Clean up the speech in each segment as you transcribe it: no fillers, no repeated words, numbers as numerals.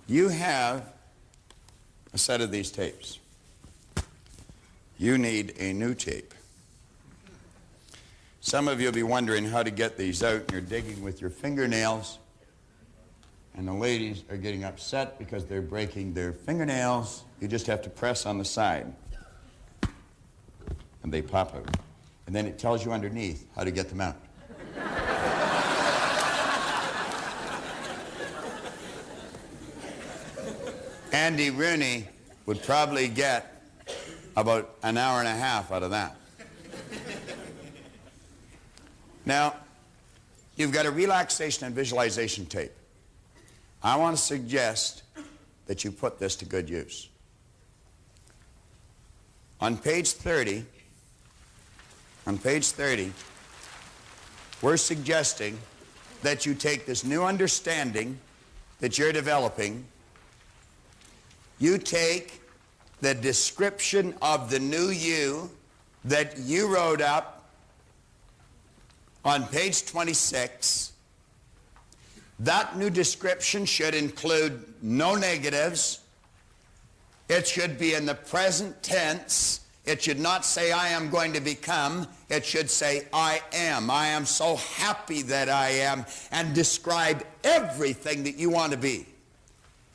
You have a set of these tapes. You need a new tape. Some of you will be wondering how to get these out, and you're digging with your fingernails, and the ladies are getting upset because they're breaking their fingernails. You just have to press on the side, and they pop out. And then it tells you underneath how to get them out. Andy Rooney would probably get about an hour and a half out of that. Now, you've got a relaxation and visualization tape. I want to suggest that you put this to good use. On page 30, we're suggesting that you take this new understanding that you're developing, you take the description of the new you that you wrote up on page 26. That new description should include no negatives. It should be in the present tense. It should not say, I am going to become. It should say, I am. I am so happy that I am, and describe everything that you want to be.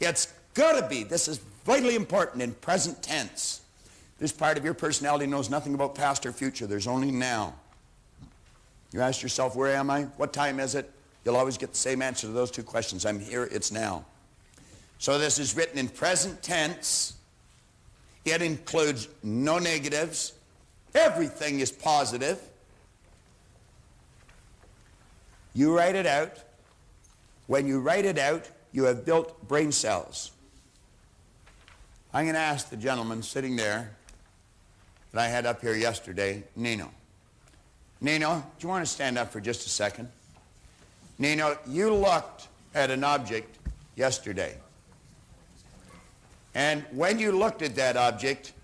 It's got to be. This is vitally important in present tense. This part of your personality knows nothing about past or future. There's only now. You ask yourself, where am I? What time is it? You'll always get the same answer to those two questions. I'm here, it's now. So this is written in present tense. It includes no negatives. Everything is positive. You write it out. When you write it out, you have built brain cells. I'm going to ask the gentleman sitting there that I had up here yesterday, Nino. Nino, do you want to stand up for just a second? Nino, you looked at an object yesterday. And when you looked at that object,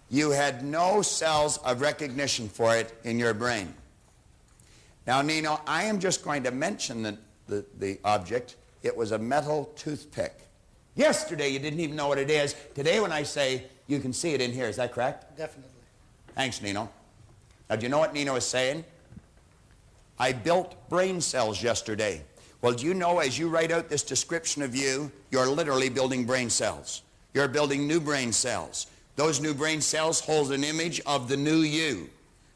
you had no cells of recognition for it in your brain. Now, Nino, I am just going to mention the object. It was a metal toothpick. Yesterday, you didn't even know what it is. Today, when I say, you can see it in here. Is that correct? Definitely. Thanks, Nino. Now, do you know what Nino is saying? I built brain cells yesterday. Well, do you know, as you write out this description of you, you're literally building brain cells. You're building new brain cells. Those new brain cells hold an image of the new you.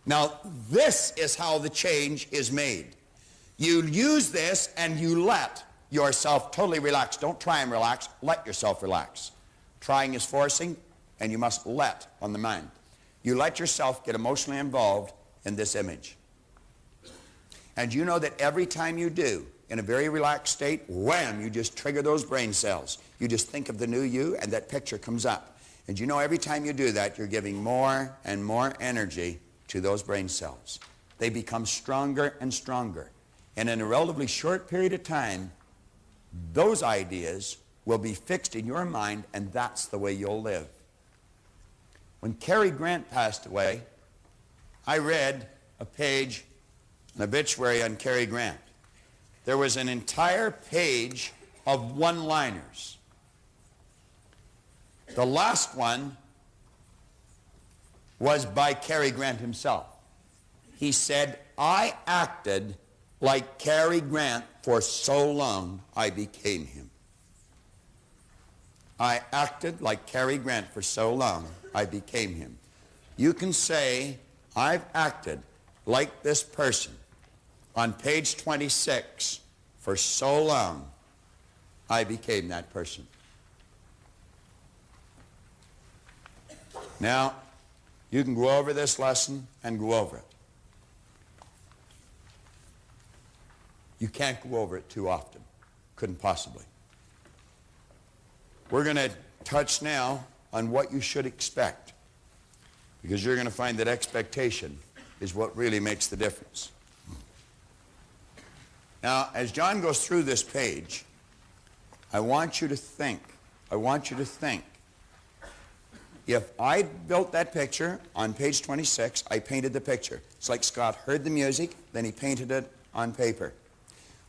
Now, this is how the change is made. You use this and you let yourself totally relax. Don't try and relax. Let yourself relax. Trying is forcing, and you must let on the mind. You let yourself get emotionally involved in this image. And you know that every time you do, in a very relaxed state, wham, you just trigger those brain cells. You just think of the new you, and that picture comes up. And you know every time you do that, you're giving more and more energy to those brain cells. They become stronger and stronger. And in a relatively short period of time, those ideas will be fixed in your mind, and that's the way you'll live. When Cary Grant passed away, I read a page, an obituary on Cary Grant. There was an entire page of one-liners. The last one was by Cary Grant himself. He said, I acted like Cary Grant for so long I became him. I acted like Cary Grant for so long I became him. You can say, I've acted like this person on page 26 for so long I became that person. Now, you can go over this lesson and go over it. You can't go over it too often. Couldn't possibly. We're going to touch now on what you should expect, because you're going to find that expectation is what really makes the difference. Now, as John goes through this page, I want you to think. If I built that picture on page 26, I painted the picture. It's like Scott heard the music, then he painted it on paper.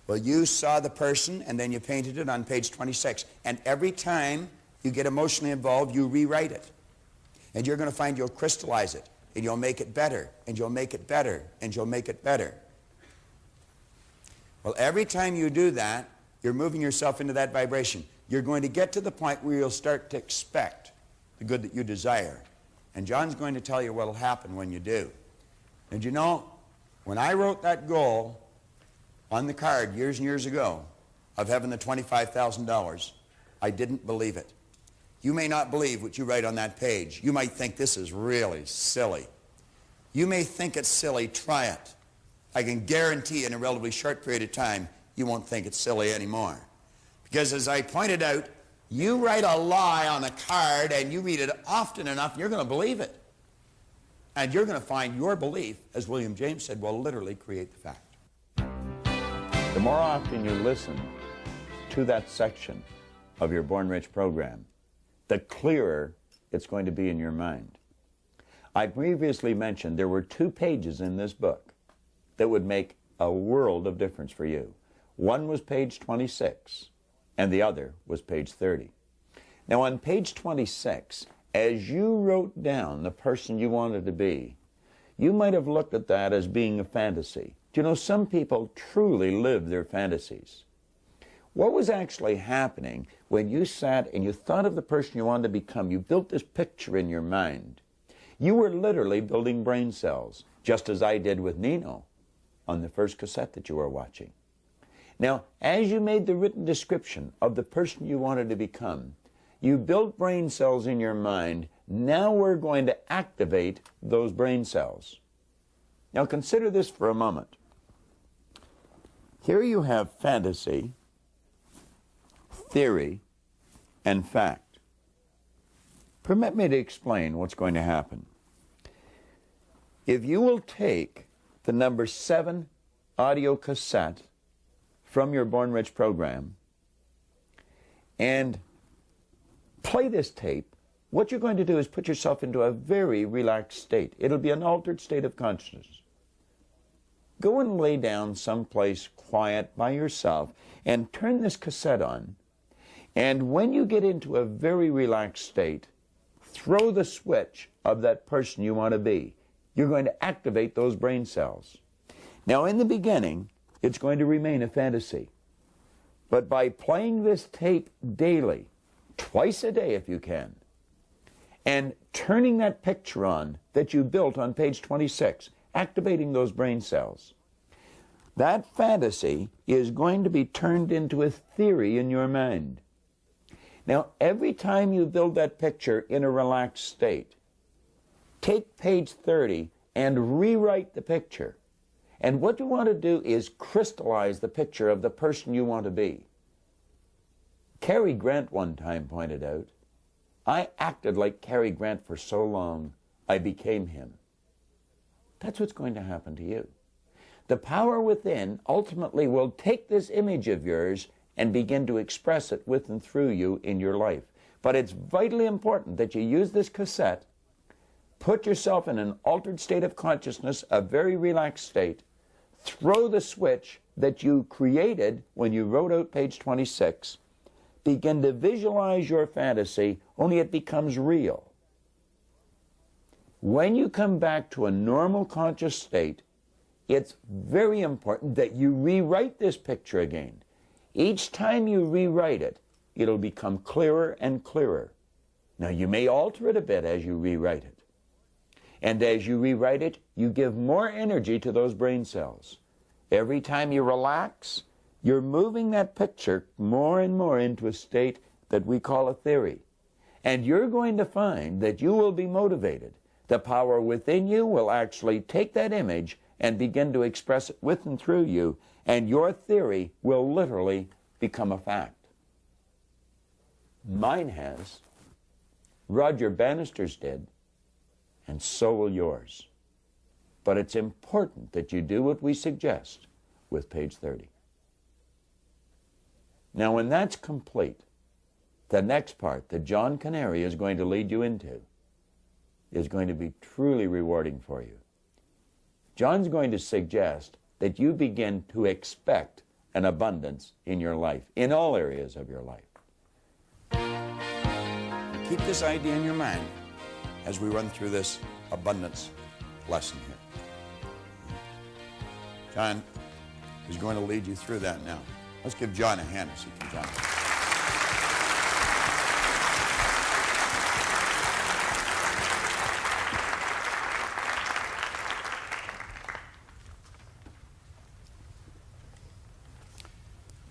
Well, you saw the person, and then you painted it on page 26. And every time you get emotionally involved, you rewrite it. And you're going to find you'll crystallize it, and you'll make it better, and you'll make it better, and you'll make it better. Well, every time you do that, you're moving yourself into that vibration. You're going to get to the point where you'll start to expect the good that you desire. And John's going to tell you what will happen when you do. And you know, when I wrote that goal on the card years and years ago of having the $25,000, I didn't believe it. You may not believe what you write on that page. You might think this is really silly. You may think it's silly. Try it. I can guarantee in a relatively short period of time, you won't think it's silly anymore. Because as I pointed out, you write a lie on a card and you read it often enough, you're going to believe it. And you're going to find your belief, as William James said, will literally create the fact. The more often you listen to that section of your Born Rich program, the clearer it's going to be in your mind. I previously mentioned there were 2 pages in this book that would make a world of difference for you. One was page 26, and the other was page 30. Now on page 26, as you wrote down the person you wanted to be, you might have looked at that as being a fantasy. Do you know, some people truly live their fantasies. What was actually happening when you sat and you thought of the person you wanted to become? You built this picture in your mind. You were literally building brain cells, just as I did with Nino on the first cassette that you were watching. Now, as you made the written description of the person you wanted to become, you built brain cells in your mind. Now we're going to activate those brain cells. Now consider this for a moment. Here you have fantasy, theory, and fact. Permit me to explain what's going to happen. If you will take the number 7 audio cassette from your Born Rich program and play this tape, what you're going to do is put yourself into a very relaxed state. It'll be an altered state of consciousness. Go and lay down someplace quiet by yourself and turn this cassette on. And when you get into a very relaxed state, throw the switch of that person you want to be. You're going to activate those brain cells. Now, in the beginning, it's going to remain a fantasy. But by playing this tape daily, twice a day if you can, and turning that picture on that you built on page 26, activating those brain cells, that fantasy is going to be turned into a theory in your mind. Now, every time you build that picture in a relaxed state, take page 30 and rewrite the picture. And what you want to do is crystallize the picture of the person you want to be. Cary Grant one time pointed out, I acted like Cary Grant for so long, I became him. That's what's going to happen to you. The power within ultimately will take this image of yours and begin to express it with and through you in your life. But it's vitally important that you use this cassette, put yourself in an altered state of consciousness, a very relaxed state, throw the switch that you created when you wrote out page 26, begin to visualize your fantasy, only it becomes real. When you come back to a normal conscious state, it's very important that you rewrite this picture again. Each time you rewrite it, it'll become clearer and clearer. Now, you may alter it a bit as you rewrite it. And as you rewrite it, you give more energy to those brain cells. Every time you relax, you're moving that picture more and more into a state that we call a theory. And you're going to find that you will be motivated. The power within you will actually take that image and begin to express it with and through you, and your theory will literally become a fact. Mine has, Roger Bannister's did, and so will yours. But it's important that you do what we suggest with page 30. Now, when that's complete, the next part that John Canary is going to lead you into is going to be truly rewarding for you. John's going to suggest that you begin to expect and abundance in your life, in all areas of your life. Keep this idea in your mind as we run through this abundance lesson here. John is going to lead you through that now. Let's give John a hand as he comes on.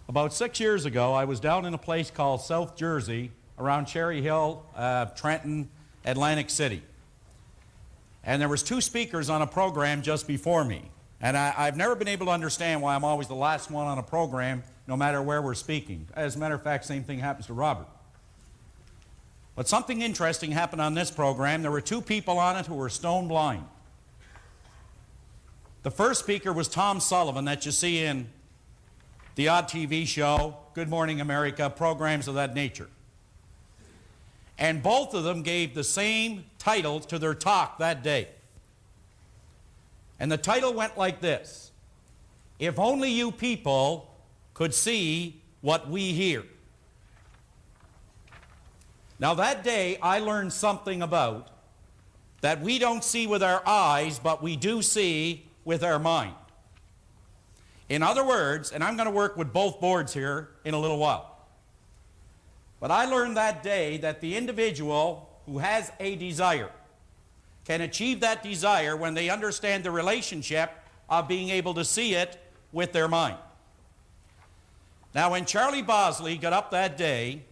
About 6 years ago, I was down in a place called South Jersey, around Cherry Hill, Trenton, Atlantic City. And there was 2 speakers on a program just before me. And I've never been able to understand why I'm always the last one on a program, no matter where we're speaking. As a matter of fact, same thing happens to Robert. But something interesting happened on this program. There were 2 people on it who were stone blind. The first speaker was Tom Sullivan, that you see in the odd TV show, Good Morning America, programs of that nature. And both of them gave the same title to their talk that day. And the title went like this: If only you people could see what we hear. Now that day I learned something about that we don't see with our eyes, but we do see with our mind. In other words, and I'm going to work with both boards here in a little while, but I learned that day that the individual who has a desire can achieve that desire when they understand the relationship of being able to see it with their mind. Now, when Charlie Bosley got up that day,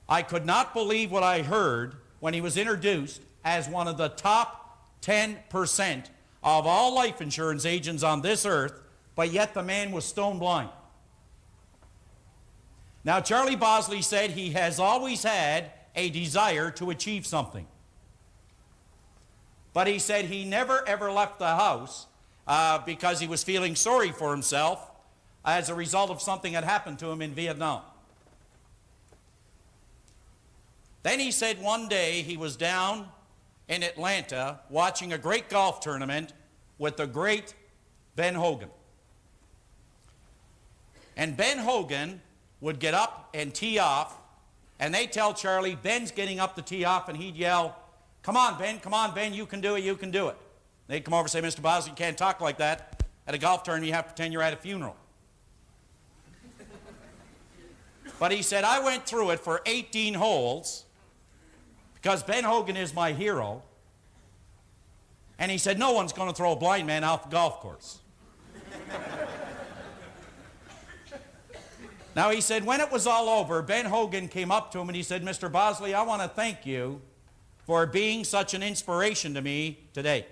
I could not believe what I heard when he was introduced as one of the top 10% of all life insurance agents on this earth, but yet the man was stone blind. Now, Charlie Bosley said he has always had a desire to achieve something. But he said he never ever left the house because he was feeling sorry for himself as a result of something that happened to him in Vietnam. Then he said one day he was down in Atlanta watching a great golf tournament with the great Ben Hogan. And Ben Hogan would get up and tee off, and they'd tell Charlie, Ben's getting up to tee off, and he'd yell, come on, Ben, you can do it, you can do it. They'd come over and say, Mr. Bosley, you can't talk like that. At a golf tournament, you have to pretend you're at a funeral. But he said, I went through it for 18 holes because Ben Hogan is my hero. And he said, no one's going to throw a blind man off the golf course. Now, he said, when it was all over, Ben Hogan came up to him and he said, Mr. Bosley, I want to thank you for being such an inspiration to me today.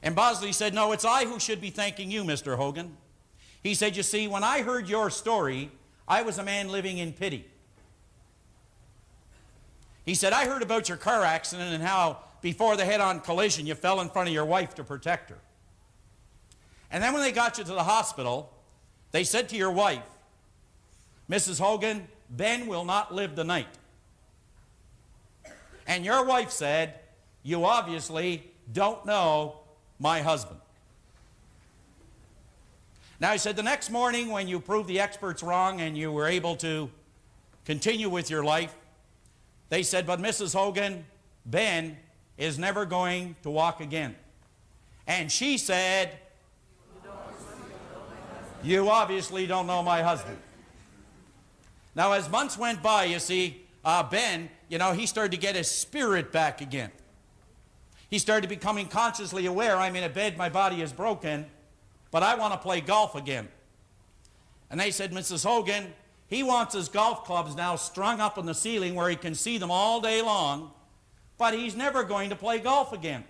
And Bosley said, no, it's I who should be thanking you, Mr. Hogan. He said, you see, when I heard your story, I was a man living in pity. He said, I heard about your car accident and how before the head-on collision you fell in front of your wife to protect her. And then when they got you to the hospital, they said to your wife, Mrs. Hogan, Ben will not live the night. And your wife said, you obviously don't know my husband. Now, he said, the next morning when you proved the experts wrong and you were able to continue with your life, they said, but Mrs. Hogan, Ben is never going to walk again. And she said, you obviously don't know my husband. Now, as months went by, you see, Ben, he started to get his spirit back again. He started becoming consciously aware, I'm in a bed, my body is broken, but I want to play golf again. And they said, Mrs. Hogan, he wants his golf clubs now strung up on the ceiling where he can see them all day long, but he's never going to play golf again.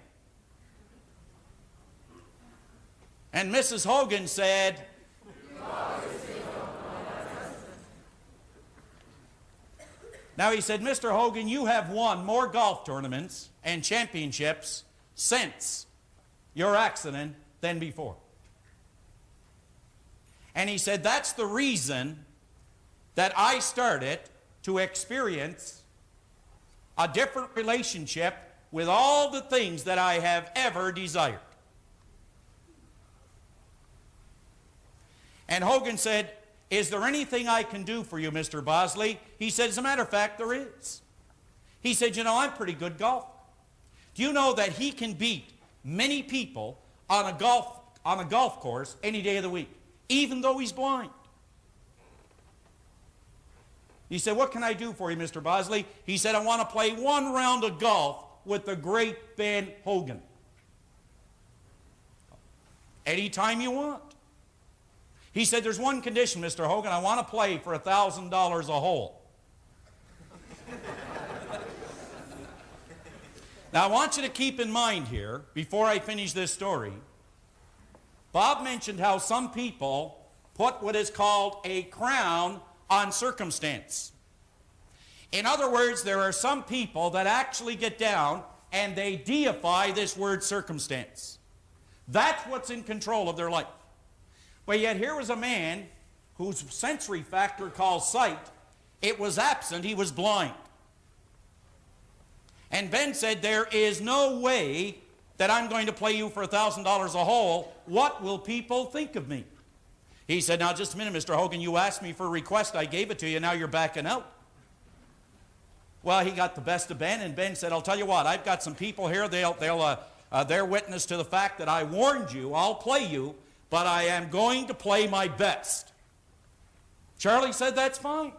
And Mrs. Hogan said, now he said, Mr. Hogan, you have won more golf tournaments and championships since your accident than before. And he said, that's the reason that I started to experience a different relationship with all the things that I have ever desired. And Hogan said, "Is there anything I can do for you, Mr. Bosley?" He said, "As a matter of fact, there is." He said, "You know, I'm pretty good golfer. Do you know that he can beat many people on a golf course any day of the week, even though he's blind?" He said, "What can I do for you, Mr. Bosley?" He said, "I want to play one round of golf with the great Ben Hogan." "Anytime you want." He said, "There's one condition, Mr. Hogan. I want to play for $1,000 a hole." Now, I want you to keep in mind here, before I finish this story, Bob mentioned how some people put what is called a crown on circumstance. In other words, there are some people that actually get down and they deify this word circumstance. That's what's in control of their life. But yet here was a man whose sensory factor called sight, it was absent, he was blind. And Ben said, "There is no way that I'm going to play you for $1,000 a hole. What will people think of me?" He said, "Now just a minute, Mr. Hogan, you asked me for a request, I gave it to you, now you're backing out." Well, he got the best of Ben, and Ben said, "I'll tell you what, I've got some people here, they're witness to the fact that I warned you, I'll play you, but I am going to play my best." Charlie said, "That's fine.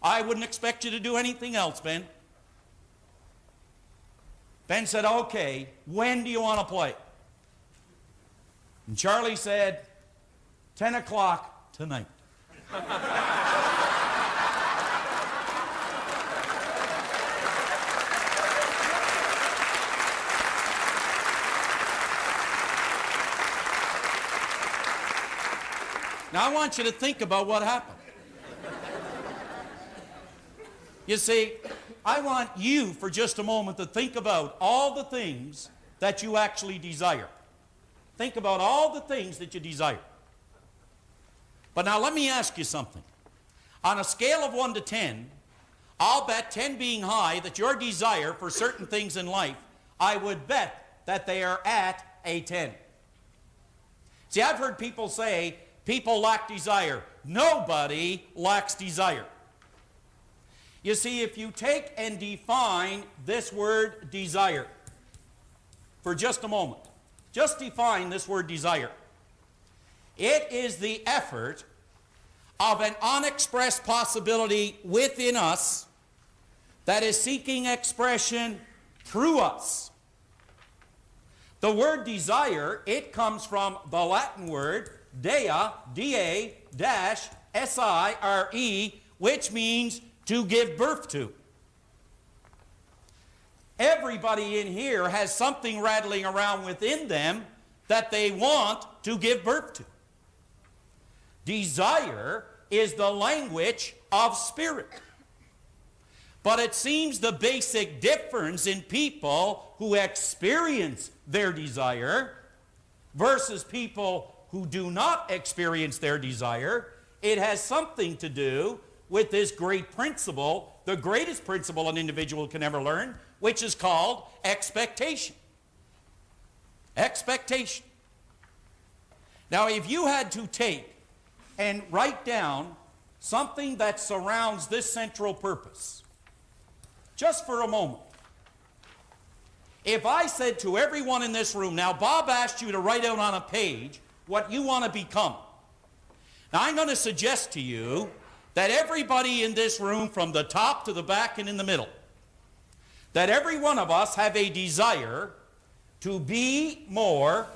I wouldn't expect you to do anything else, Ben." Ben said, "Okay, when do you want to play?" And Charlie said, 10 o'clock tonight. Now I want you to think about what happened. You see, I want you for just a moment to think about all the things that you actually desire. Think about all the things that you desire. But now let me ask you something. On a scale of 1 to 10, I'll bet 10 being high that your desire for certain things in life, I would bet that they are at a 10. See, I've heard people say, people lack desire. Nobody lacks desire. You see, if you take and define this word desire for just a moment, just define this word desire. It is the effort of an unexpressed possibility within us that is seeking expression through us. The word desire, it comes from the Latin word dea, D-A-S-I-R-E, which means to give birth to. Everybody in here has something rattling around within them that they want to give birth to. Desire is the language of spirit. But it seems the basic difference in people who experience their desire versus people who do not experience their desire, it has something to do with this great principle, the greatest principle an individual can ever learn, which is called expectation. Expectation. Now, if you had to take and write down something that surrounds this central purpose, just for a moment, if I said to everyone in this room, now Bob asked you to write out on a page what you want to become. Now I'm going to suggest to you that everybody in this room, from the top to the back and in the middle, that every one of us have a desire to be more,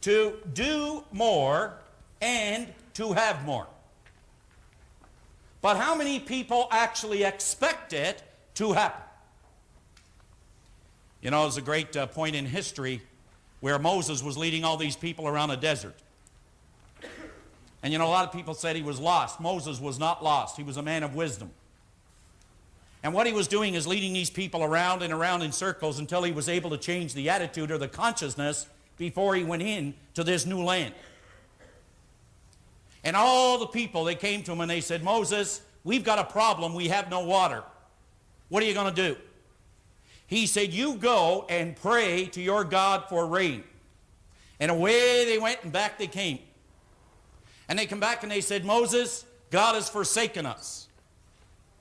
to do more, and to have more. But how many people actually expect it to happen? You know, there's a great point in history where Moses was leading all these people around a desert. And you know, a lot of people said he was lost. Moses was not lost. He was a man of wisdom. And what he was doing is leading these people around and around in circles until he was able to change the attitude or the consciousness before he went in to this new land. And all the people, they came to him and they said, "Moses, we've got a problem. We have no water. What are you going to do?" He said, "You go and pray to your God for rain." And away they went and back they came. And they come back and they said, Moses, God has forsaken us.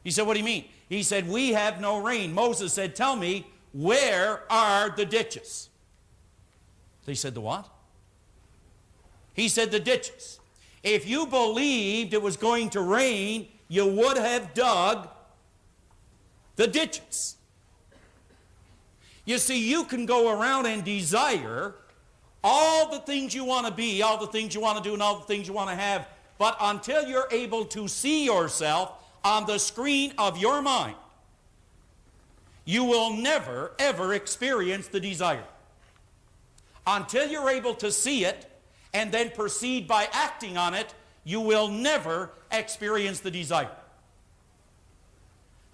He said, what do you mean? He said, we have no rain. Moses said, tell me, where are the ditches? They said, the what? He said, the ditches. If you believed it was going to rain, you would have dug the ditches. You see, you can go around and desire all the things you want to be, all the things you want to do, and all the things you want to have, but until you're able to see yourself on the screen of your mind, you will never, ever experience the desire. Until you're able to see it and then proceed by acting on it, you will never experience the desire.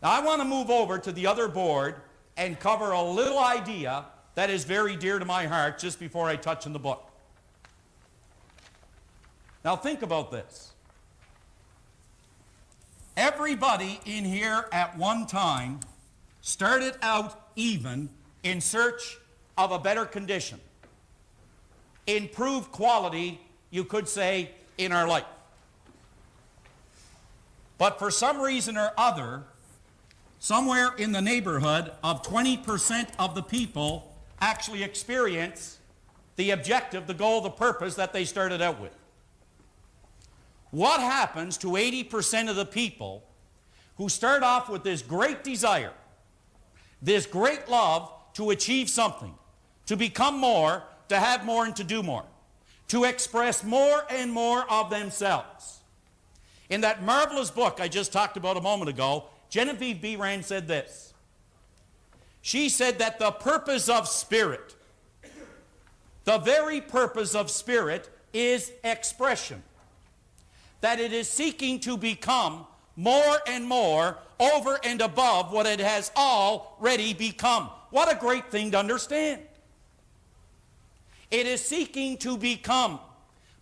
Now, I want to move over to the other board and cover a little idea that is very dear to my heart just before I touch on the book. Now, think about this. Everybody in here at one time started out even in search of a better condition, improved quality, you could say, in our life. But for some reason or other, somewhere in the neighborhood of 20% of the people actually experience the objective, the goal, the purpose that they started out with. What happens to 80% of the people who start off with this great desire, this great love to achieve something, to become more, to have more, and to do more, to express more and more of themselves? In that marvelous book I just talked about a moment ago, Genevieve B. Rand said this. She said that the purpose of spirit, the very purpose of spirit, is expression. That it is seeking to become more and more over and above what it has already become. What a great thing to understand. It is seeking to become,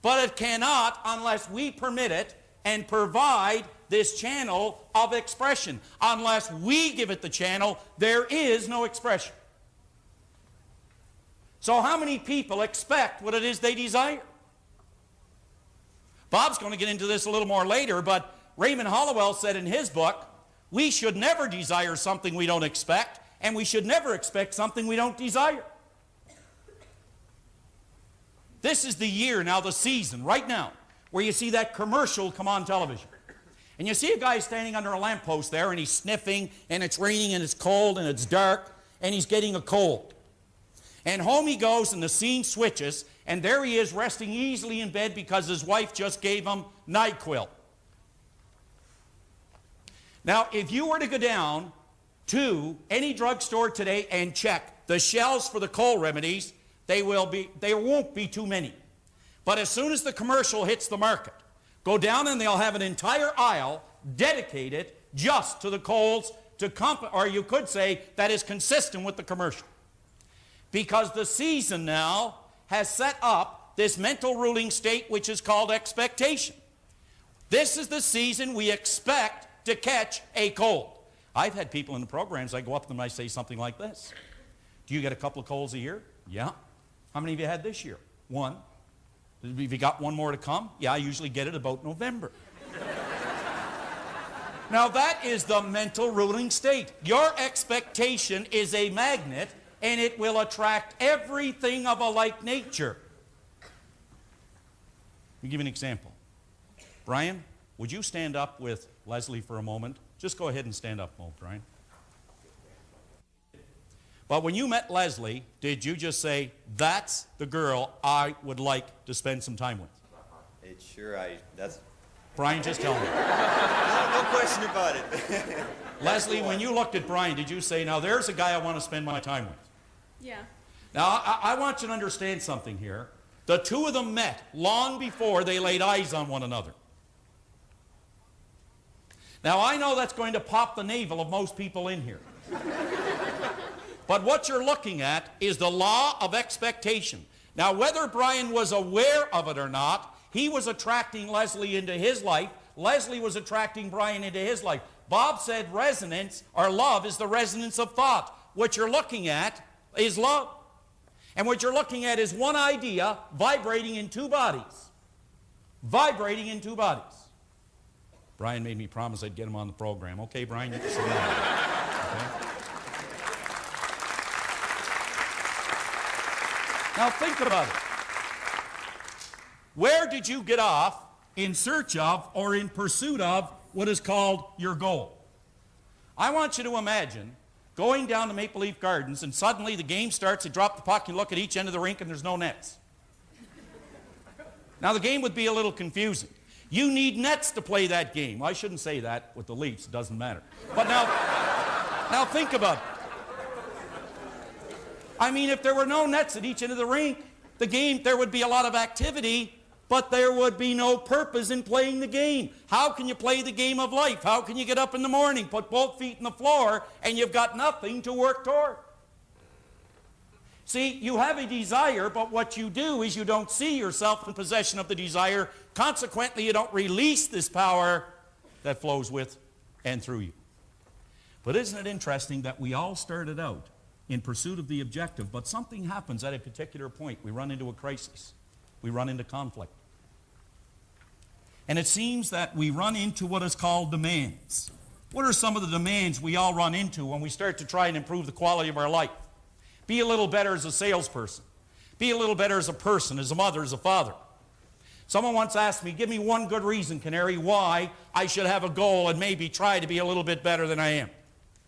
but it cannot unless we permit it and provide this channel of expression. Unless we give it the channel, there is no expression. So how many people expect what it is they desire? Bob's going to get into this a little more later, but Raymond Hollowell said in his book, we should never desire something we don't expect, and we should never expect something we don't desire. This is the year now, the season, right now, where you see that commercial come on television. And you see a guy standing under a lamppost there, and he's sniffing, and it's raining, and it's cold, and it's dark, and he's getting a cold. And home he goes, and the scene switches, and there he is resting easily in bed because his wife just gave him NyQuil. Now, if you were to go down to any drugstore today and check the shelves for the cold remedies, there won't be too many. But as soon as the commercial hits the market, go down and they'll have an entire aisle dedicated just to the colds, or you could say that is consistent with the commercial. Because the season now has set up this mental ruling state which is called expectation. This is the season we expect to catch a cold. I've had people in the programs, I go up to them and I say something like this. Do you get a couple of colds a year? Yeah. How many have you had this year? One. Have you got one more to come? Yeah, I usually get it about November. Now that is the mental ruling state. Your expectation is a magnet, and it will attract everything of a like nature. Let me give you an example. Brian, would you stand up with Leslie for a moment? Just go ahead and stand up, Brian. But when you met Leslie, did you just say, that's the girl I would like to spend some time with? That's... Brian, just tell me. No question about it. Leslie, when you looked at Brian, did you say, now there's a guy I want to spend my time with? Yeah. Now, I want you to understand something here. The two of them met long before they laid eyes on one another. Now, I know that's going to pop the navel of most people in here. But what you're looking at is the law of expectation. Now, whether Brian was aware of it or not, he was attracting Leslie into his life. Leslie was attracting Brian into his life. Bob said resonance, or love, is the resonance of thought. What you're looking at is love. And what you're looking at is one idea vibrating in two bodies. vibrating in two bodies. Brian made me promise I'd get him on the program. Okay, Brian, you can sit down. Okay? Now think about it. Where did you get off in search of or in pursuit of what is called your goal? I want you to imagine going down to Maple Leaf Gardens and suddenly the game starts, you drop the puck, you look at each end of the rink and there's no nets. Now the game would be a little confusing. You need nets to play that game. Well, I shouldn't say that with the Leafs, it doesn't matter. But now think about it. I mean, if there were no nets at each end of the rink, the game, there would be a lot of activity, but there would be no purpose in playing the game. How can you play the game of life? How can you get up in the morning, put both feet in the floor, and you've got nothing to work toward? See, you have a desire, but what you do is you don't see yourself in possession of the desire. Consequently, you don't release this power that flows with and through you. But isn't it interesting that we all started out in pursuit of the objective, but something happens at a particular point. We run into a crisis. We run into conflict. And it seems that we run into what is called demands. What are some of the demands we all run into when we start to try and improve the quality of our life? Be a little better as a salesperson. Be a little better as a person, as a mother, as a father. Someone once asked me, give me one good reason, Canary, why I should have a goal and maybe try to be a little bit better than I am.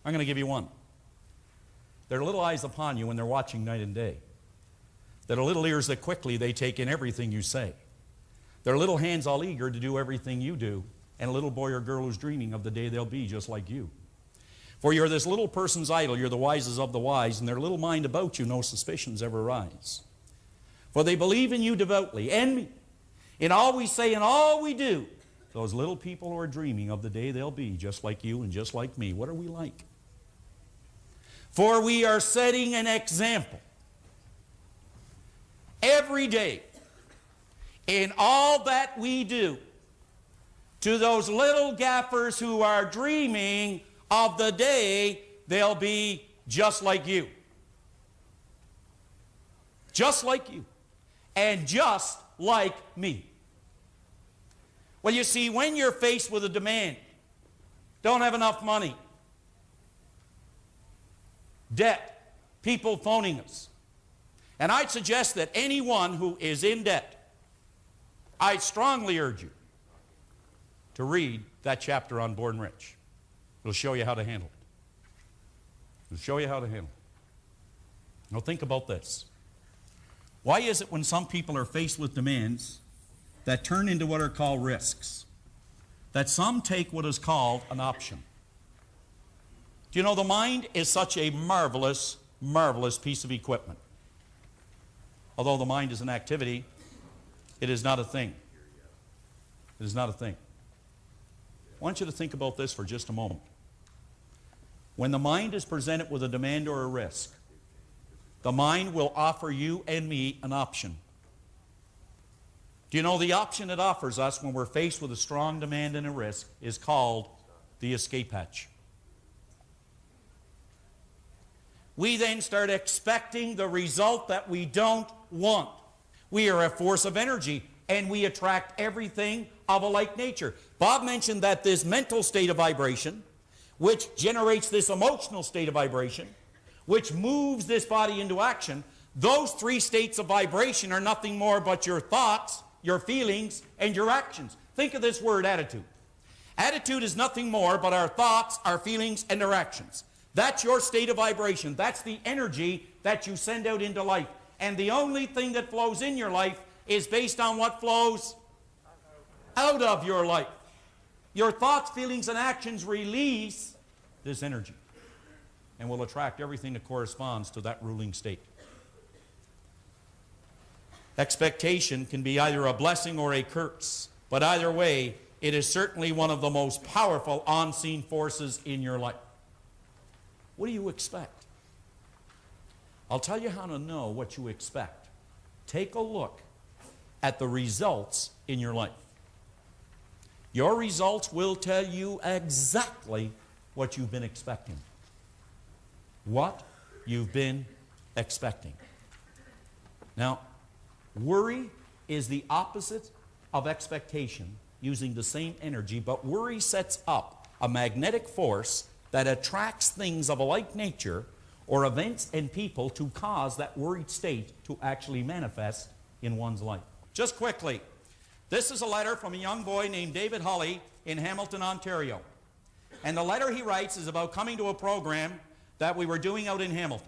I'm going to give you one. There are little eyes upon you when they're watching night and day. There are little ears that quickly they take in everything you say. There are little hands all eager to do everything you do, and a little boy or girl who's dreaming of the day they'll be just like you. For you're this little person's idol, you're the wisest of the wise, and their little mind about you no suspicions ever rise. For they believe in you devoutly, and me, in all we say and all we do. Those little people who are dreaming of the day they'll be just like you and just like me. What are we like? For we are setting an example every day in all that we do to those little gaffers who are dreaming of the day they'll be just like you. Just like you. And just like me. Well, you see, when you're faced with a demand, don't have enough money, debt, people phoning us, and I'd suggest that anyone who is in debt, I'd strongly urge you to read that chapter on Born Rich. It'll show you how to handle it. It'll show you how to handle it. Now think about this. Why is it when some people are faced with demands that turn into what are called risks, that some take what is called an option? Do you know the mind is such a marvelous, marvelous piece of equipment? Although the mind is an activity, it is not a thing. It is not a thing. I want you to think about this for just a moment. When the mind is presented with a demand or a risk, the mind will offer you and me an option. Do you know the option it offers us when we're faced with a strong demand and a risk is called the escape hatch. We then start expecting the result that we don't want. We are a force of energy, and we attract everything of a like nature. Bob mentioned that this mental state of vibration, which generates this emotional state of vibration, which moves this body into action, those three states of vibration are nothing more but your thoughts, your feelings, and your actions. Think of this word, attitude. Attitude is nothing more but our thoughts, our feelings, and our actions. That's your state of vibration. That's the energy that you send out into life. And the only thing that flows in your life is based on what flows out of your life. Your thoughts, feelings, and actions release this energy and will attract everything that corresponds to that ruling state. Expectation can be either a blessing or a curse, but either way, it is certainly one of the most powerful unseen forces in your life. What do you expect? I'll tell you how to know what you expect. Take a look at the results in your life. Your results will tell you exactly what you've been expecting. What you've been expecting. Now, worry is the opposite of expectation using the same energy, but worry sets up a magnetic force that attracts things of a like nature or events and people to cause that worried state to actually manifest in one's life. Just quickly, this is a letter from a young boy named David Hulley in Hamilton, Ontario. And the letter he writes is about coming to a program that we were doing out in Hamilton.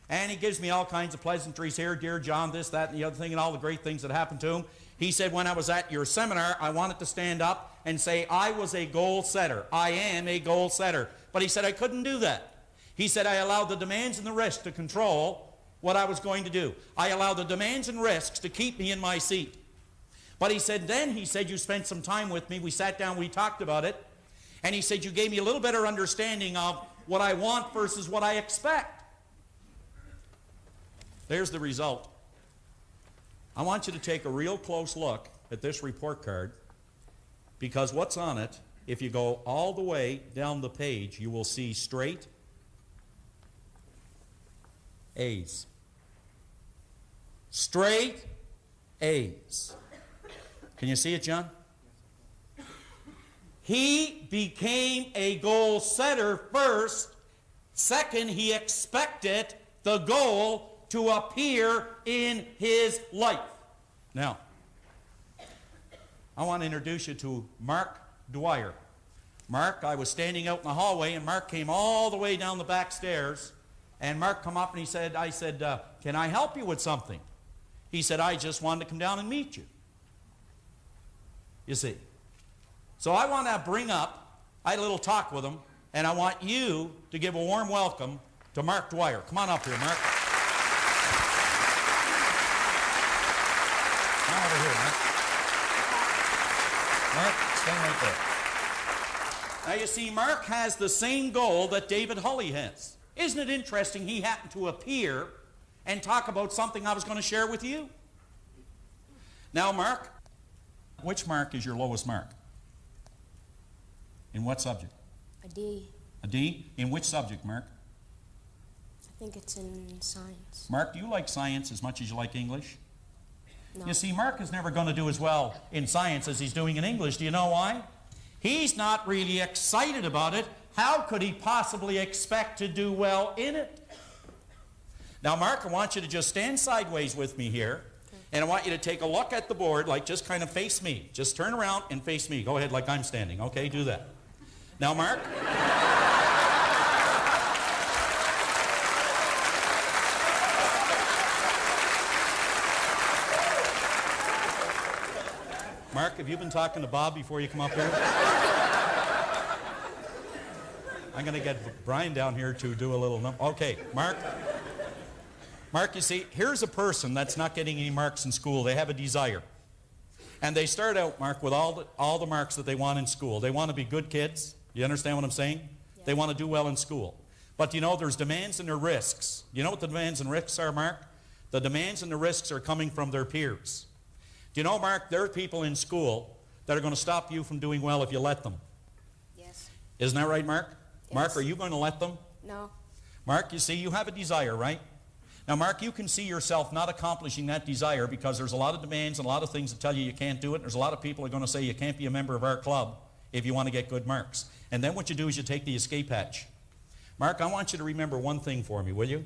And he gives me all kinds of pleasantries here. Dear John, this, that, and the other thing, and all the great things that happened to him. He said, when I was at your seminar, I wanted to stand up and say, I was a goal setter. I am a goal setter. But he said, I couldn't do that. He said, I allowed the demands and the risks to control what I was going to do. I allowed the demands and risks to keep me in my seat. But he said, then he said, you spent some time with me. We sat down, we talked about it. And he said, you gave me a little better understanding of what I want versus what I expect. There's the result. I want you to take a real close look at this report card, because what's on it, if you go all the way down the page, you will see straight A's. Straight A's. Can you see it, John? He became a goal setter first. Second, he expected the goal to appear in his life. Now, I want to introduce you to Mark Dwyer. Mark, I was standing out in the hallway, and Mark came all the way down the back stairs, and Mark come up and he said, I said, can I help you with something? He said, I just wanted to come down and meet you. You see. So I want to bring up, I had a little talk with him, and I want you to give a warm welcome to Mark Dwyer. Come on up here, Mark. Come over here, Mark. Mark, stand right there. Now you see, Mark has the same goal that David Hulley has. Isn't it interesting he happened to appear and talk about something I was going to share with you? Now, Mark, which mark is your lowest mark? In what subject? A D. A D? In which subject, Mark? I think it's in science. Mark, do you like science as much as you like English? No. You see, Mark is never going to do as well in science as he's doing in English. Do you know why? He's not really excited about it. How could he possibly expect to do well in it? Now, Mark, I want you to just stand sideways with me here. And I want you to take a look at the board, like just kind of face me. Just turn around and face me. Go ahead like I'm standing. Okay, do that. Now, Mark. Mark, have you been talking to Bob before you come up here? I'm going to get Brian down here to do a little okay, Mark. Mark, you see, here's a person that's not getting any marks in school. They have a desire. And they start out, Mark, with all the marks that they want in school. They want to be good kids. You understand what I'm saying? Yeah. They want to do well in school. But you know, there's demands and there are risks. You know what the demands and risks are, Mark? The demands and the risks are coming from their peers. Do you know, Mark, there are people in school that are going to stop you from doing well if you let them. Yes. Isn't that right, Mark? Yes. Mark, are you going to let them? No. Mark, you see, you have a desire, right? Now, Mark, you can see yourself not accomplishing that desire because there's a lot of demands and a lot of things that tell you you can't do it. There's a lot of people who are going to say you can't be a member of our club if you want to get good marks. And then what you do is you take the escape hatch. Mark, I want you to remember one thing for me, will you?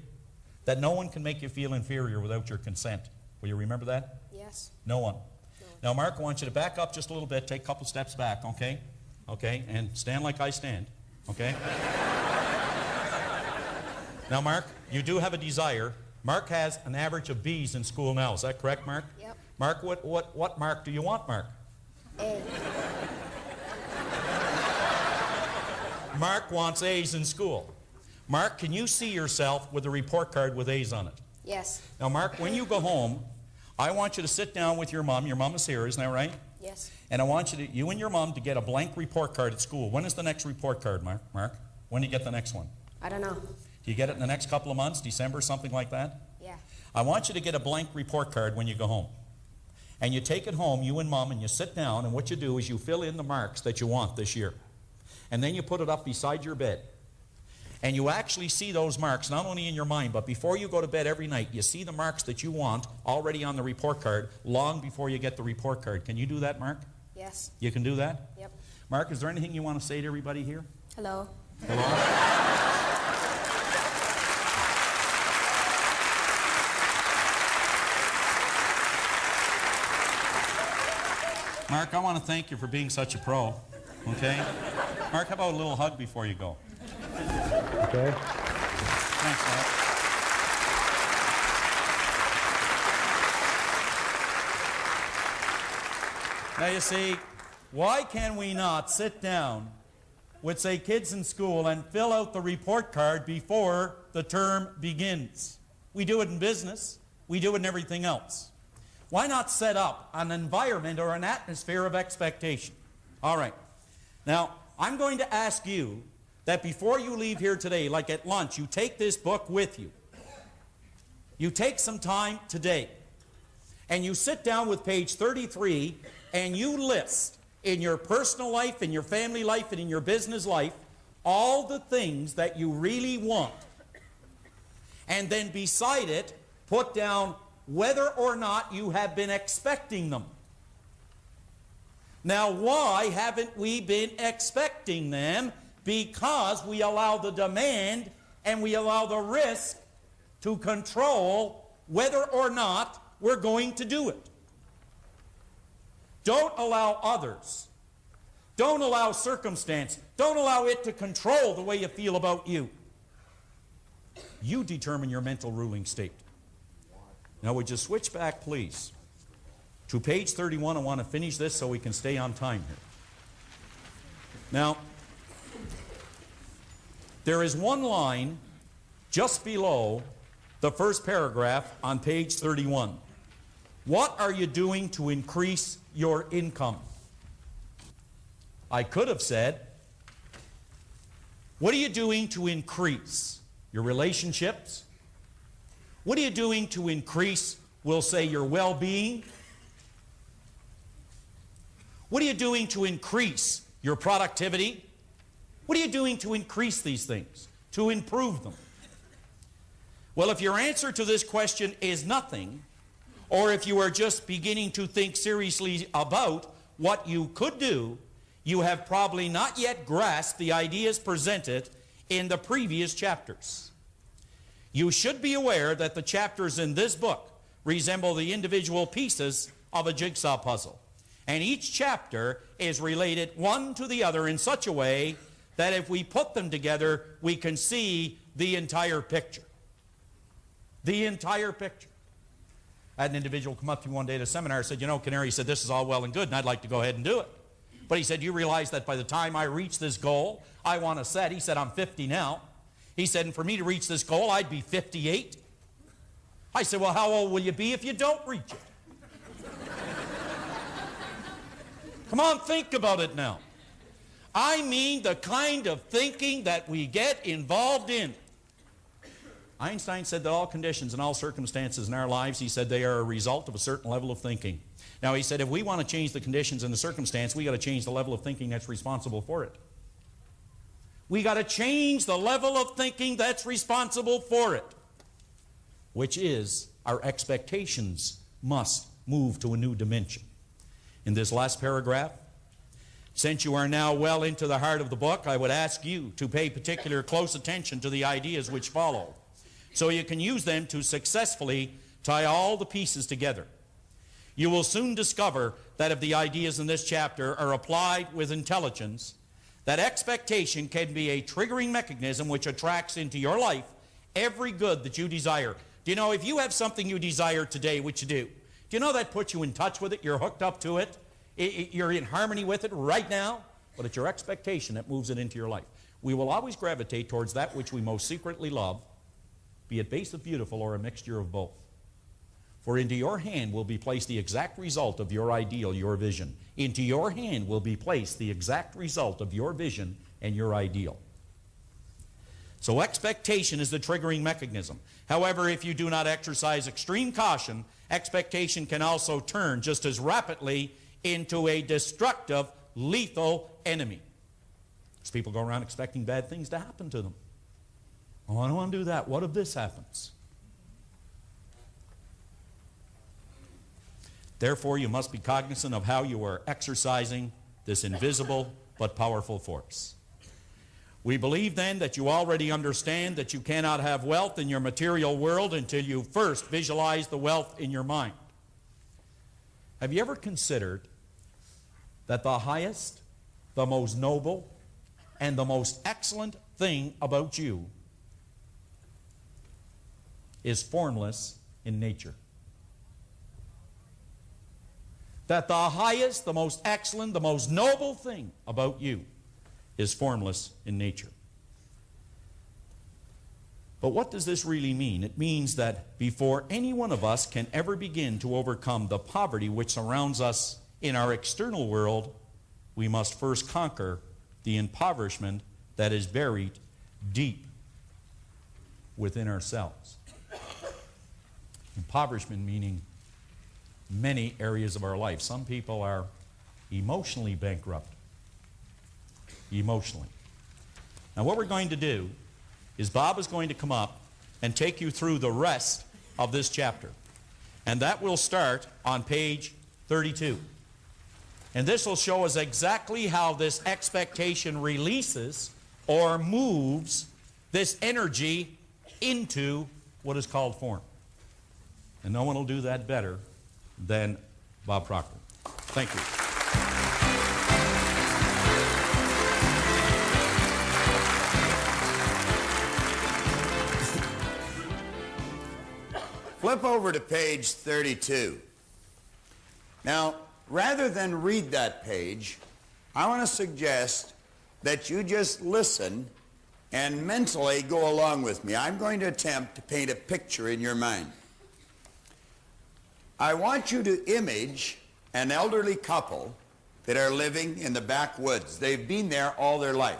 That no one can make you feel inferior without your consent. Will you remember that? Yes. No one. No. Now, Mark, I want you to back up just a little bit, take a couple steps back, okay? Okay, and stand like I stand, okay? Now, Mark, you do have a desire. Mark has an average of B's in school now. Is that correct, Mark? Yep. Mark, what mark do you want, Mark? A. Mark wants A's in school. Mark, can you see yourself with a report card with A's on it? Yes. Now, Mark, when you go home, I want you to sit down with your mom. Your mom is here, isn't that right? Yes. And I want you and your mom to get a blank report card at school. When is the next report card, Mark? When do you get the next one? I don't know. Do you get it in the next couple of months, December, something like that? Yeah. I want you to get a blank report card when you go home. And you take it home, you and Mom, and you sit down, and what you do is you fill in the marks that you want this year. And then you put it up beside your bed. and you actually see those marks, not only in your mind, but before you go to bed every night, you see the marks that you want already on the report card long before you get the report card. Can you do that, Mark? Yes. You can do that? Yep. Mark, is there anything you want to say to everybody here? Hello. Hello? Mark, I want to thank you for being such a pro. Okay? Mark, how about a little hug before you go? Okay. Thanks, Mark. Now you see, why can we not sit down with, say, kids in school and fill out the report card before the term begins? We do it in business. We do it in everything else. Why not set up an environment or an atmosphere of expectation? All right. Now, I'm going to ask you that before you leave here today, like at lunch, you take this book with you. You take some time today, and you sit down with page 33, and you list in your personal life, in your family life, and in your business life, all the things that you really want. And then beside it, put down whether or not you have been expecting them. Now, why haven't we been expecting them? Because we allow the demand and we allow the risk to control whether or not we're going to do it. Don't allow others. Don't allow circumstance. Don't allow it to control the way you feel about you. You determine your mental ruling state. Now, would you switch back, please, to page 31? I want to finish this so we can stay on time here. Now, there is one line just below the first paragraph on page 31. What are you doing to increase your income? I could have said, what are you doing to increase your relationships? What are you doing to increase, we'll say, your well-being? What are you doing to increase your productivity? What are you doing to increase these things, to improve them? Well, if your answer to this question is nothing, or if you are just beginning to think seriously about what you could do, you have probably not yet grasped the ideas presented in the previous chapters. You should be aware that the chapters in this book resemble the individual pieces of a jigsaw puzzle. And each chapter is related one to the other in such a way that if we put them together, we can see the entire picture. The entire picture. I had an individual come up to me one day at a seminar and said, you know, Canary, he said, this is all well and good, and I'd like to go ahead and do it. But he said, you realize that by the time I reach this goal I want to set, he said, I'm 50 now. He said, and for me to reach this goal, I'd be 58. I said, well, how old will you be if you don't reach it? Come on, think about it now. I mean the kind of thinking that we get involved in. Einstein said that all conditions and all circumstances in our lives, he said, they are a result of a certain level of thinking. Now, he said, if we want to change the conditions and the circumstance, we got to change the level of thinking that's responsible for it. We got to change the level of thinking that's responsible for it, which is our expectations must move to a new dimension. In this last paragraph, since you are now well into the heart of the book, I would ask you to pay particular close attention to the ideas which follow, so you can use them to successfully tie all the pieces together. You will soon discover that if the ideas in this chapter are applied with intelligence, that expectation can be a triggering mechanism which attracts into your life every good that you desire. Do you know, if you have something you desire today, which you do you know that puts you in touch with it? You're hooked up to it. You're in harmony with it right now. But it's your expectation that moves it into your life. We will always gravitate towards that which we most secretly love, be it base of beautiful or a mixture of both. For into your hand will be placed the exact result of your ideal, your vision. Into your hand will be placed the exact result of your vision and your ideal. So expectation is the triggering mechanism. However, if you do not exercise extreme caution, expectation can also turn just as rapidly into a destructive, lethal enemy. As people go around expecting bad things to happen to them. Oh, I don't want to do that. What if this happens? Therefore, you must be cognizant of how you are exercising this invisible but powerful force. We believe then that you already understand that you cannot have wealth in your material world until you first visualize the wealth in your mind. Have you ever considered that the highest, the most noble, and the most excellent thing about you is formless in nature? That the highest, the most excellent, the most noble thing about you is formless in nature. But what does this really mean? It means that before any one of us can ever begin to overcome the poverty which surrounds us in our external world, we must first conquer the impoverishment that is buried deep within ourselves. Impoverishment meaning many areas of our life. Some people are emotionally bankrupt. Emotionally. Now what we're going to do is Bob is going to come up and take you through the rest of this chapter. And that will start on page 32. And this will show us exactly how this expectation releases or moves this energy into what is called form. And no one will do that better than Bob Proctor. Thank you. Flip over to page 32. Now, rather than read that page, I want to suggest that you just listen and mentally go along with me. I'm going to attempt to paint a picture in your mind. I want you to image an elderly couple that are living in the backwoods. They've been there all their life.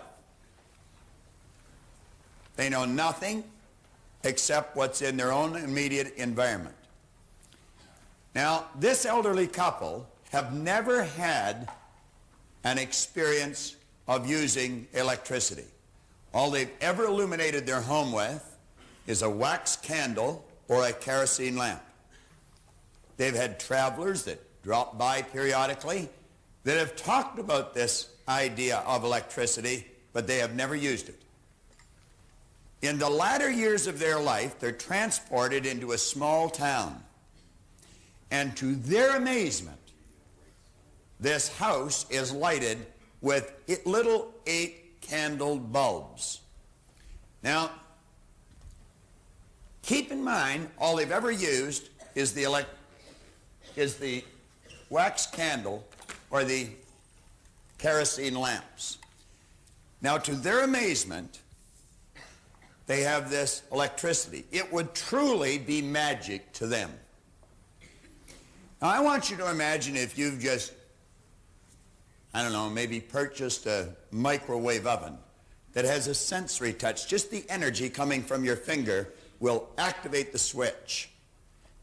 They know nothing except what's in their own immediate environment. Now, this elderly couple have never had an experience of using electricity. All they've ever illuminated their home with is a wax candle or a kerosene lamp. They've had travelers that drop by periodically that have talked about this idea of electricity, but they have never used it. In the latter years of their life, they're transported into a small town. And to their amazement, this house is lighted with little 8-candle bulbs. Now, keep in mind, all they've ever used is the wax candle or the kerosene lamps. Now, to their amazement, they have this electricity. It would truly be magic to them. Now, I want you to imagine if you've just, I don't know, maybe purchased a microwave oven that has a sensory touch. Just the energy coming from your finger will activate the switch,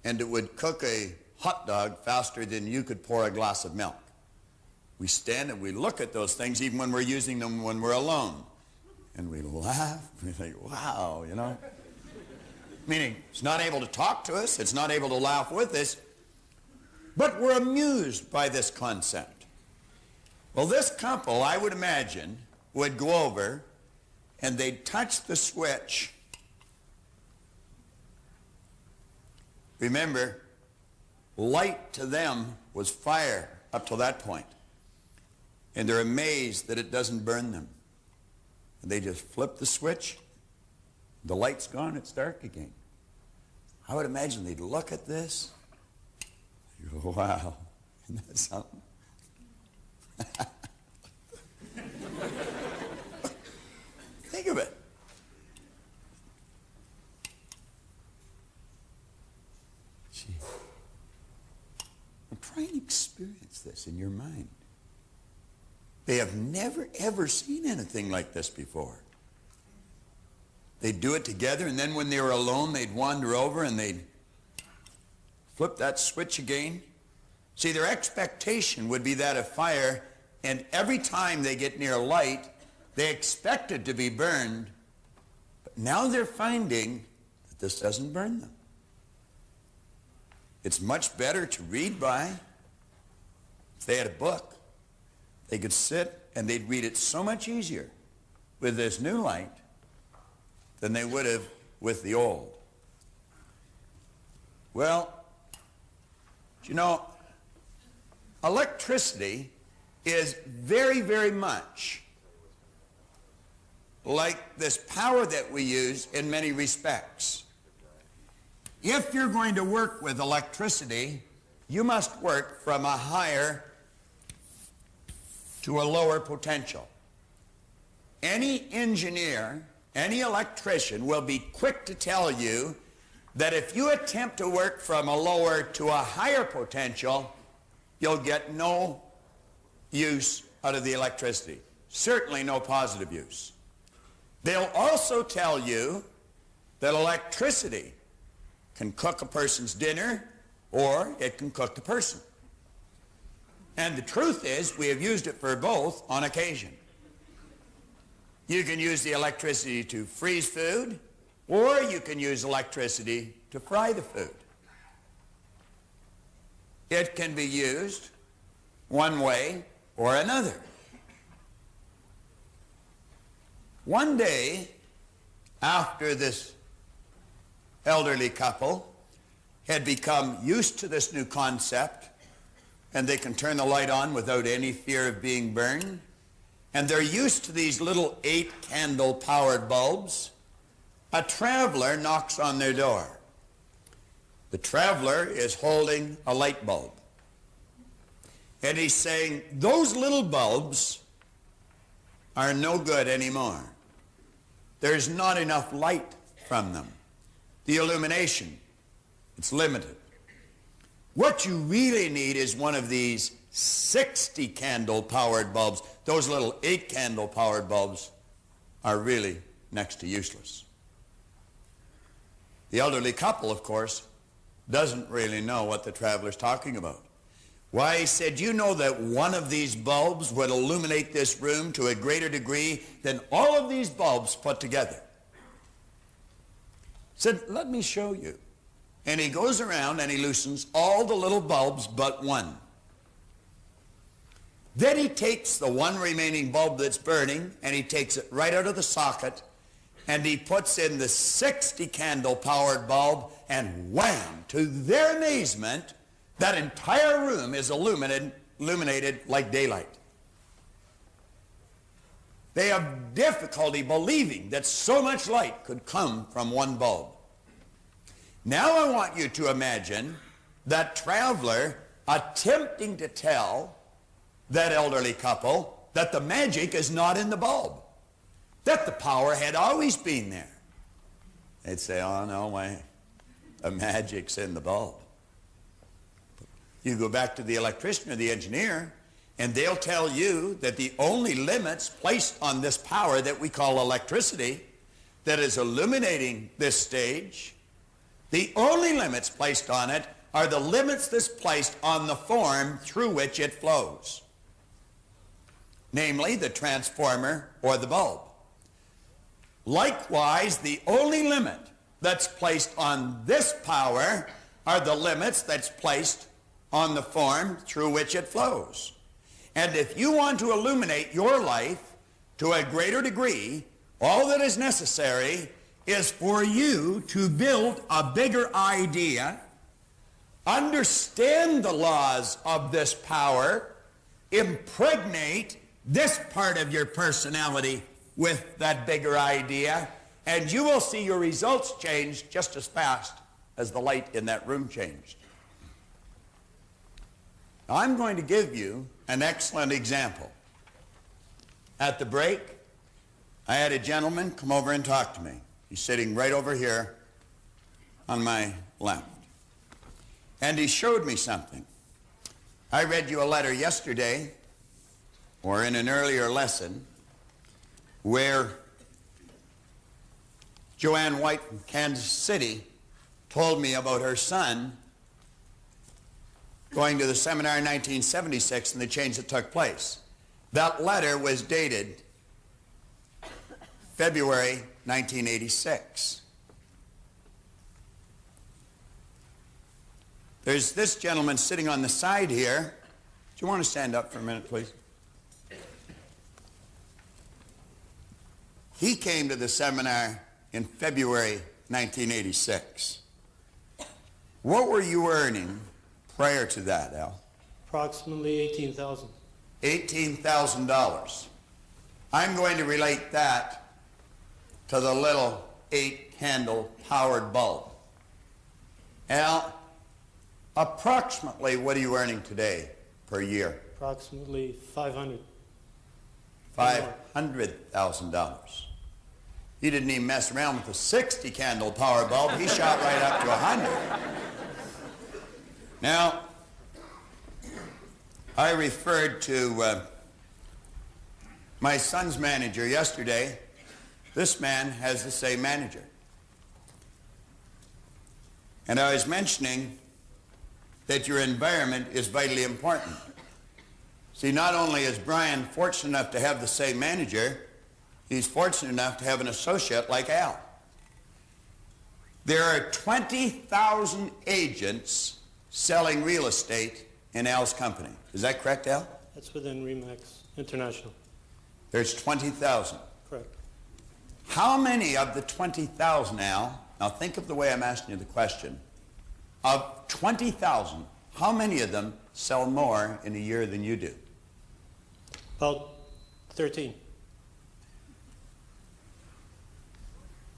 and it would cook a hot dog faster than you could pour a glass of milk. We stand and we look at those things even when we're using them when we're alone. And we laugh, we think, wow, you know. Meaning, it's not able to talk to us, it's not able to laugh with us, but we're amused by this concept. Well, this couple, I would imagine, would go over and they'd touch the switch. Remember, light to them was fire up to that point. And they're amazed that it doesn't burn them. And they just flip the switch, the light's gone, it's dark again. I would imagine they'd look at this, you go, wow, isn't that something? Think of it. Gee. Try and experience this in your mind. They have never, ever seen anything like this before. They'd do it together, and then when they were alone, they'd wander over and they'd flip that switch again. See, their expectation would be that of fire, and every time they get near light, they expect it to be burned, But now they're finding that this doesn't burn them. It's much better to read by. If they had a book, they could sit and they'd read it so much easier with this new light than they would have with the old. Well, you know, electricity is very, very much like this power that we use in many respects. If you're going to work with electricity, you must work from a higher to a lower potential. Any engineer, any electrician will be quick to tell you that if you attempt to work from a lower to a higher potential, you'll get no use out of the electricity. Certainly no positive use. They'll also tell you that electricity can cook a person's dinner or it can cook the person. And the truth is, we have used it for both on occasion. You can use the electricity to freeze food, or you can use electricity to fry the food. It can be used one way or another. One day, after this elderly couple had become used to this new concept, and they can turn the light on without any fear of being burned, and they're used to these little 8-candle powered bulbs, a traveler knocks on their door. The traveler is holding a light bulb. And he's saying, those little bulbs are no good anymore. There's not enough light from them. The illumination, it's limited. What you really need is one of these 60-candle powered bulbs. Those little 8-candle powered bulbs are really next to useless. The elderly couple, of course, doesn't really know what the traveler's talking about. Why, he said, you know that one of these bulbs would illuminate this room to a greater degree than all of these bulbs put together. He said, let me show you. And he goes around and he loosens all the little bulbs but one. Then he takes the one remaining bulb that's burning and he takes it right out of the socket and he puts in the 60-candle powered bulb, and wham, to their amazement, that entire room is illuminated like daylight. They have difficulty believing that so much light could come from one bulb. Now I want you to imagine that traveler attempting to tell that elderly couple that the magic is not in the bulb, that the power had always been there. They'd say, oh, no way, the magic's in the bulb. You go back to the electrician or the engineer, and they'll tell you that the only limits placed on this power that we call electricity that is illuminating this stage, the only limits placed on it are the limits that's placed on the form through which it flows, namely the transformer or the bulb. Likewise, the only limit that's placed on this power are the limits that's placed on the form through which it flows. And if you want to illuminate your life to a greater degree, all that is necessary is for you to build a bigger idea, understand the laws of this power, impregnate this part of your personality with that bigger idea, and you will see your results change just as fast as the light in that room changed. Now, I'm going to give you an excellent example. At the break, I had a gentleman come over and talk to me. He's sitting right over here on my left. And he showed me something. I read you a letter yesterday, or in an earlier lesson, where Joanne White from Kansas City told me about her son going to the seminar in 1976 and the change that took place. That letter was dated February 1986. There's this gentleman sitting on the side here. Do you want to stand up for a minute, please? He came to the seminar in February 1986. What were you earning prior to that, Al? Approximately $18,000. $18,000. I'm going to relate that to the little 8-candle powered bulb. Al, approximately what are you earning today per year? Approximately $500. $500,000. He didn't even mess around with the 60-candle power bulb. He shot right up to 100. Now, I referred to my son's manager yesterday. This man has the same manager. And I was mentioning that your environment is vitally important. See, not only is Brian fortunate enough to have the same manager, he's fortunate enough to have an associate like Al. There are 20,000 agents selling real estate in Al's company. Is that correct, Al? That's within RE/MAX International. There's 20,000. Correct. How many of the 20,000, Al, now think of the way I'm asking you the question, of 20,000, how many of them sell more in a year than you do? About 13.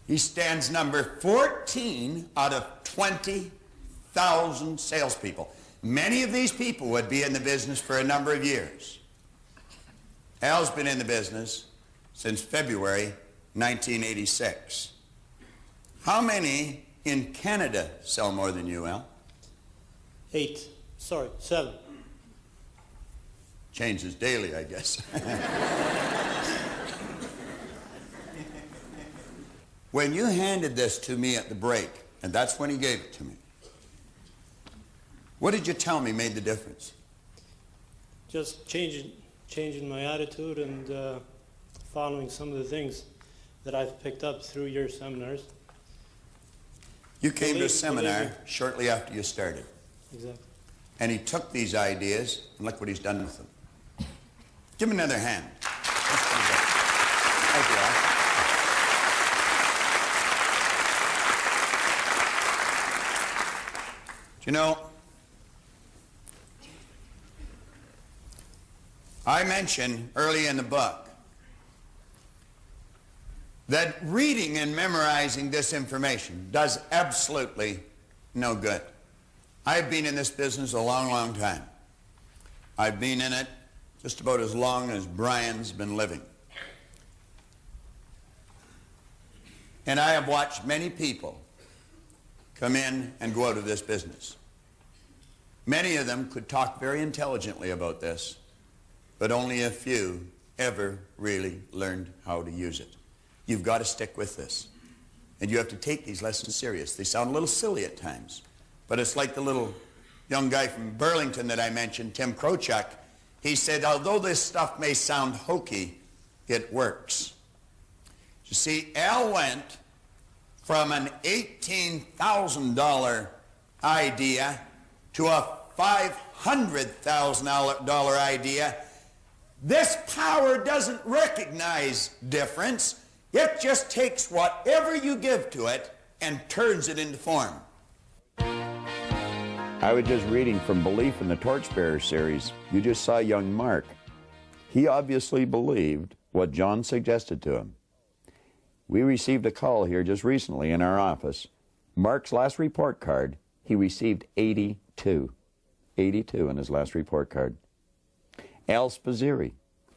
He stands number 14 out of 20,000 salespeople. Many of these people would be in the business for a number of years. Al's been in the business since February 1986. How many in Canada sell more than you, Al? 7. Changes daily, I guess. When you handed this to me at the break, and that's when he gave it to me, what did you tell me made the difference? Just changing my attitude and following some of the things that I've picked up through your seminars. You came to a seminar shortly after you started. Exactly. And he took these ideas, and look what he's done with them. Give him another hand. Thank you, Al. You know, I mentioned early in the book that reading and memorizing this information does absolutely no good. I've been in this business a long, long time. I've been in it just about as long as Brian's been living. And I have watched many people come in and go out of this business. Many of them could talk very intelligently about this, but only a few ever really learned how to use it. You've got to stick with this. And you have to take these lessons serious. They sound a little silly at times, but it's like the little young guy from Burlington that I mentioned, Tim Krochuk. He said, although this stuff may sound hokey, it works. You see, Al went from an $18,000 idea to a $500,000 idea. This power doesn't recognize difference. It just takes whatever you give to it and turns it into form. I was just reading from Belief in the Torchbearer series. You just saw young Mark. He obviously believed what John suggested to him. We received a call here just recently in our office. Mark's last report card, he received 82. 82 in his last report card. Al Spazzeri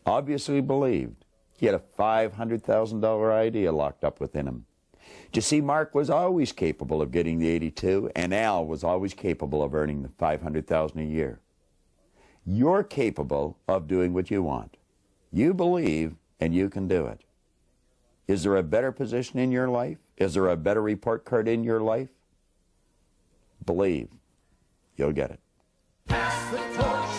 obviously believed he had a $500,000 idea locked up within him. You see, Mark was always capable of getting the 82, and Al was always capable of earning the $500,000 a year. You're capable of doing what you want. You believe, and you can do it. Is there a better position in your life? Is there a better report card in your life? Believe. You'll get it. Pass the torch.